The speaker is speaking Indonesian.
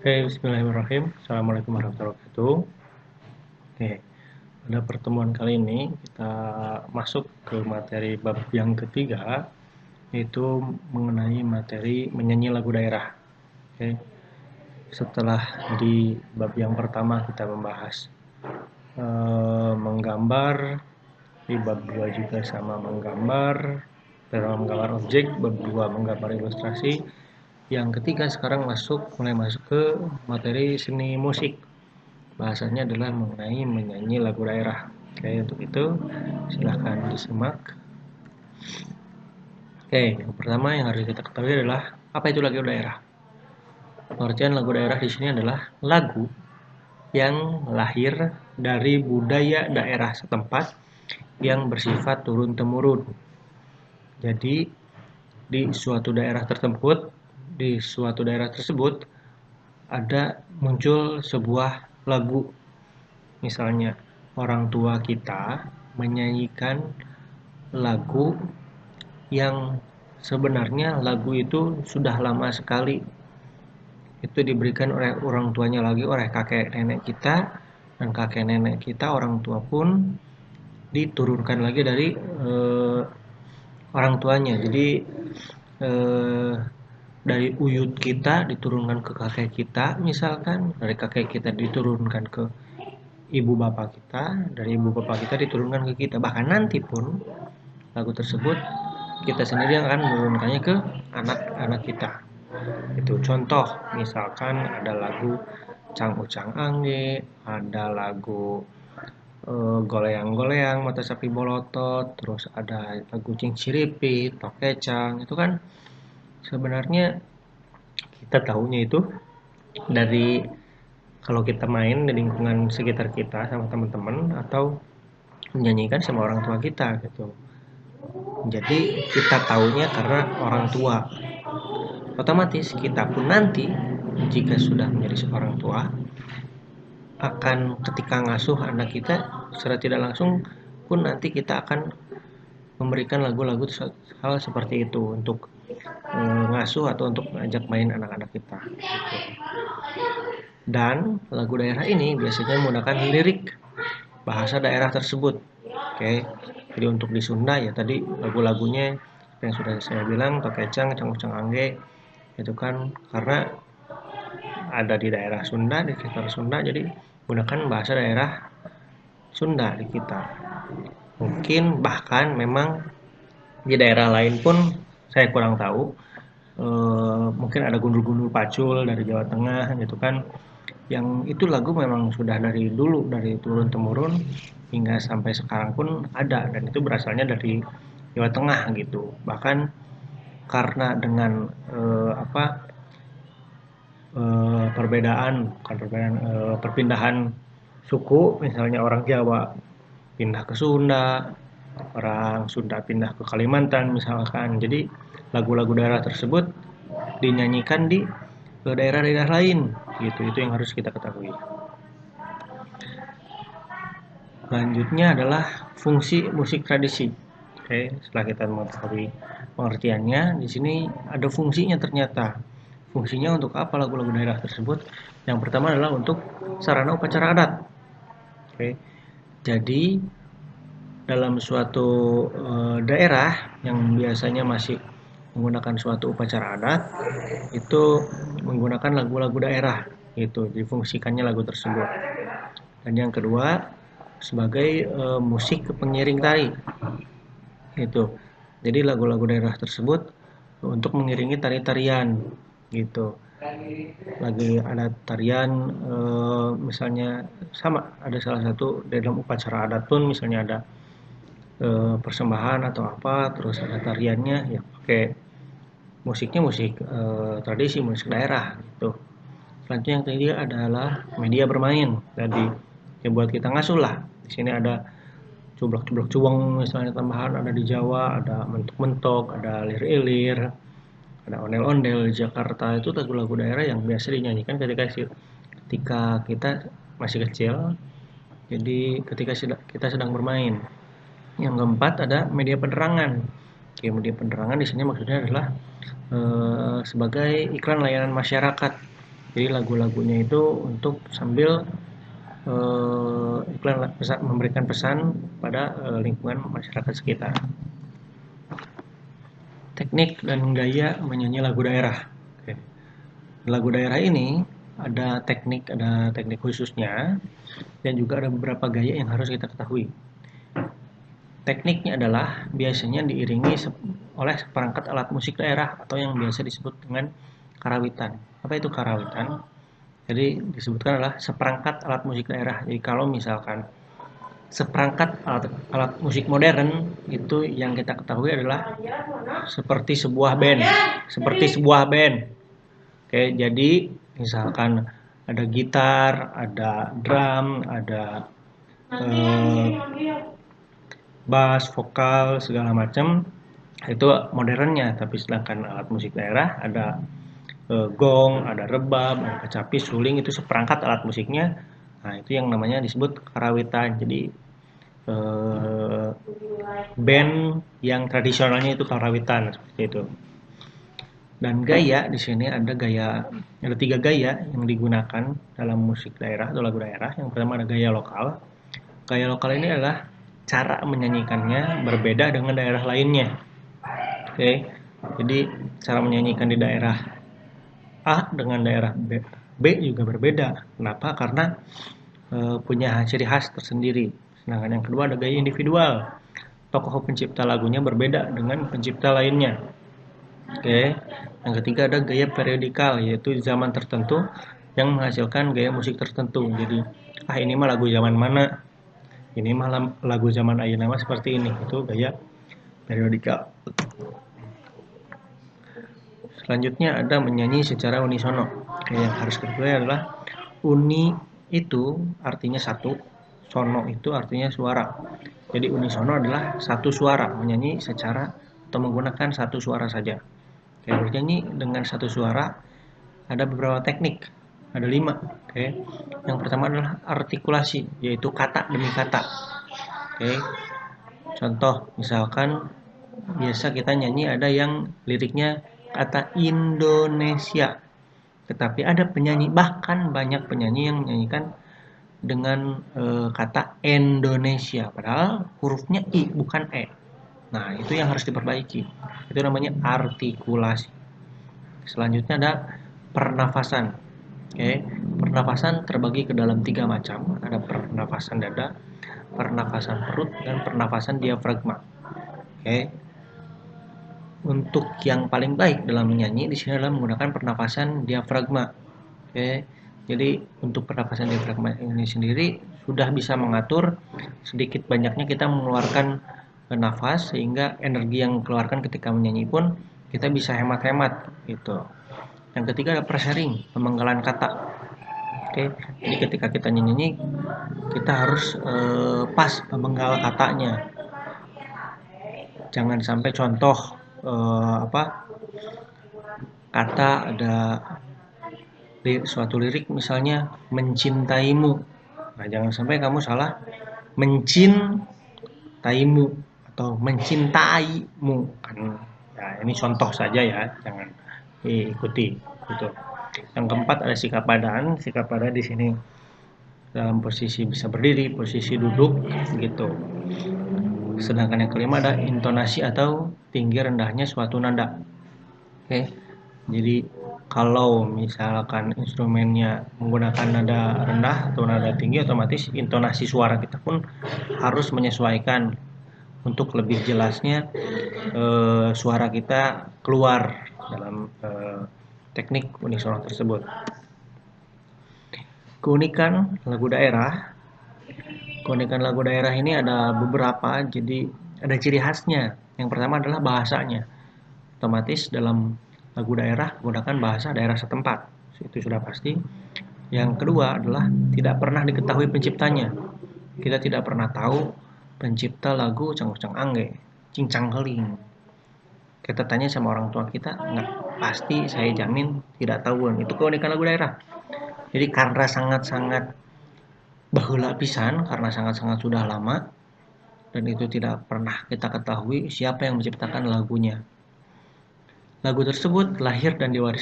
Oke, bismillahirrahmanirrahim. Assalamualaikum warahmatullahi wabarakatuh. Oke, pada pertemuan kali ini kita masuk ke materi bab yang ketiga, yaitu mengenai materi menyanyi lagu daerah. Oke, setelah di bab yang pertama kita membahas menggambar, di bab 2 juga sama menggambar, dalam menggambar objek, bab 2 menggambar ilustrasi. Yang ketiga sekarang mulai masuk ke materi seni musik. Bahasanya adalah mengenai menyanyi lagu daerah. Oke, untuk itu silahkan disimak. Oke, yang pertama yang harus kita ketahui adalah apa itu lagu daerah. Pengertian lagu daerah di sini adalah lagu yang lahir dari budaya daerah setempat yang bersifat turun-temurun. Jadi di suatu daerah tersebut ada muncul sebuah lagu. Misalnya orang tua kita menyanyikan lagu yang sebenarnya lagu itu sudah lama sekali itu diberikan oleh orang tuanya lagi, oleh kakek nenek kita, dan kakek nenek kita orang tua pun diturunkan lagi dari orang tuanya. Jadi dari uyut kita diturunkan ke kakek kita, misalkan dari kakek kita diturunkan ke ibu bapak kita, dari ibu bapak kita diturunkan ke kita. Bahkan nanti pun lagu tersebut kita sendiri yang akan menurunkannya ke anak-anak kita. Itu contoh, misalkan ada lagu Cang Ucang Angge, ada lagu Goleang-goleang Mata Sapi Bolotot, terus ada lagu Cing Ciripit, Tokecang. Itu kan sebenarnya kita tahunya itu dari kalau kita main di lingkungan sekitar kita sama teman-teman atau menyanyikan sama orang tua kita gitu. Jadi kita tahunya karena orang tua. Otomatis kita pun nanti jika sudah menjadi seorang tua akan ketika ngasuh anak kita secara tidak langsung pun nanti kita akan memberikan lagu-lagu hal seperti itu untuk ngasuh atau untuk mengajak main anak-anak kita gitu. Dan lagu daerah ini biasanya menggunakan lirik bahasa daerah tersebut. Oke, jadi untuk di Sunda ya tadi lagu-lagunya yang sudah saya bilang Tokecang, Cang Angge itu kan karena ada di daerah Sunda, di sekitar Sunda, jadi gunakan bahasa daerah Sunda di kita. Mungkin bahkan memang di daerah lain pun saya kurang tahu. Mungkin ada gundul-gundul pacul dari Jawa Tengah gitu kan. Yang itu lagu memang sudah dari dulu, dari turun-temurun hingga sampai sekarang pun ada, dan itu berasalnya dari Jawa Tengah gitu. Bahkan karena dengan perpindahan suku, misalnya orang Jawa pindah ke Sunda, orang Sunda pindah ke Kalimantan misalkan. Jadi lagu-lagu daerah tersebut dinyanyikan di daerah-daerah lain gitu. Itu yang harus kita ketahui. Selanjutnya adalah fungsi musik tradisi. Oke, setelah kita mengetahui pengertiannya, di sini ada fungsinya ternyata. Fungsinya untuk apa lagu-lagu daerah tersebut? Yang pertama adalah untuk sarana upacara adat. Oke, jadi dalam suatu daerah yang biasanya masih menggunakan suatu upacara adat, itu menggunakan lagu-lagu daerah, itu difungsikannya lagu tersebut. Dan yang kedua, sebagai musik pengiring tari, itu. Jadi lagu-lagu daerah tersebut untuk mengiringi tari-tarian, gitu. Lagi ada tarian, misalnya sama, ada salah satu dalam upacara adat pun misalnya ada persembahan atau apa, terus ada tariannya, ya pakai musiknya musik tradisi, musik daerah, gitu. Selanjutnya yang ketiga adalah media bermain. Jadi yang buat kita ngasuh lah. Di sini ada cublak-cublak cuweng misalnya tambahan, ada di Jawa, ada mentok-mentok, ada lir-ilir, ada ondel-ondel. Di Jakarta itu lagu-lagu daerah yang biasa dinyanyikan ketika kita masih kecil. Jadi ketika kita sedang bermain. Yang keempat ada media penerangan. Oke, media penerangan di sini maksudnya adalah sebagai iklan layanan masyarakat. Jadi lagu-lagunya itu untuk sambil memberikan pesan pada lingkungan masyarakat sekitar. Teknik dan gaya menyanyi lagu daerah. Oke. Lagu daerah ini ada teknik khususnya dan juga ada beberapa gaya yang harus kita ketahui. Tekniknya adalah biasanya diiringi oleh seperangkat alat musik daerah atau yang biasa disebut dengan karawitan. Apa itu karawitan? Jadi disebutkan adalah seperangkat alat musik daerah. Jadi kalau misalkan seperangkat alat musik modern itu yang kita ketahui adalah seperti sebuah band. Oke, jadi misalkan ada gitar, ada drum, ada bass, vokal, segala macam itu modernnya. Tapi sedangkan alat musik daerah ada gong, ada rebab, ada kecapi, suling, itu seperangkat alat musiknya. Nah, itu yang namanya disebut karawitan. Jadi band yang tradisionalnya itu karawitan seperti itu. Dan gaya di sini ada 3 gaya yang digunakan dalam musik daerah atau lagu daerah. Yang pertama ada gaya lokal. Gaya lokal ini adalah cara menyanyikannya berbeda dengan daerah lainnya. Oke. Jadi cara menyanyikan di daerah A dengan daerah B juga berbeda. Kenapa? Karena punya ciri khas tersendiri. Sedangkan yang kedua ada gaya individual. Tokoh pencipta lagunya berbeda dengan pencipta lainnya. Oke. Yang ketiga ada gaya periodikal, yaitu zaman tertentu yang menghasilkan gaya musik tertentu. Jadi, ini mah lagu zaman mana? Ini mah lagu zaman ayeuna mah seperti ini. Itu gaya periodikal. Selanjutnya ada menyanyi secara unisono. Yang harus ketahui adalah uni itu artinya satu, sono itu artinya suara. Jadi unisono adalah satu suara, menyanyi secara atau menggunakan satu suara saja. Bernyanyi dengan satu suara ada beberapa teknik, ada 5. Oke. Yang pertama adalah artikulasi, yaitu kata demi kata. Oke. Contoh, misalkan biasa kita nyanyi ada yang liriknya kata Indonesia, tetapi ada penyanyi, bahkan banyak penyanyi yang menyanyikan dengan kata Indonesia, padahal hurufnya I bukan E. Nah, itu yang harus diperbaiki. Itu namanya artikulasi. Selanjutnya ada pernafasan. Oke, pernafasan terbagi ke dalam 3 macam. Ada pernafasan dada, pernafasan perut, dan pernafasan diafragma. Oke. Untuk yang paling baik dalam menyanyi di sini adalah menggunakan pernafasan diafragma. Oke. Jadi untuk pernafasan diafragma ini sendiri sudah bisa mengatur sedikit banyaknya kita mengeluarkan nafas sehingga energi yang dikeluarkan ketika menyanyi pun kita bisa hemat-hemat gitu. Yang ketiga ada presering, pemenggalan kata. Oke, jadi ketika kita nyanyi kita harus pas memenggal katanya. Jangan sampai contoh kata ada suatu lirik misalnya mencintaimu. Nah, jangan sampai kamu salah mencintaimu atau mencintaimu kan. Ya, ini contoh saja ya, jangan diikuti gitu. Yang keempat ada sikap badan. Sikap badan di sini dalam posisi bisa berdiri, posisi duduk gitu. Sedangkan yang kelima ada intonasi atau tinggi rendahnya suatu nada. Oke. Jadi kalau misalkan instrumennya menggunakan nada rendah atau nada tinggi, otomatis intonasi suara kita pun harus menyesuaikan untuk lebih jelasnya suara kita keluar dalam teknik unisono tersebut. Keunikan lagu daerah ini ada beberapa, jadi ada ciri khasnya. Yang pertama adalah bahasanya. Otomatis dalam lagu daerah menggunakan bahasa daerah setempat, itu sudah pasti. Yang kedua adalah tidak pernah diketahui penciptanya. Kita tidak pernah tahu pencipta lagu Cangcang Angge, Cincang Heling. Kita tanya sama orang tua kita, nggak pasti, saya jamin tidak tahuan. Itu keunikan lagu daerah. Jadi karena sangat-sangat baheula pisan, karena sangat-sangat sudah lama, dan itu tidak pernah kita ketahui siapa yang menciptakan lagunya. Lagu tersebut lahir dan diwariskan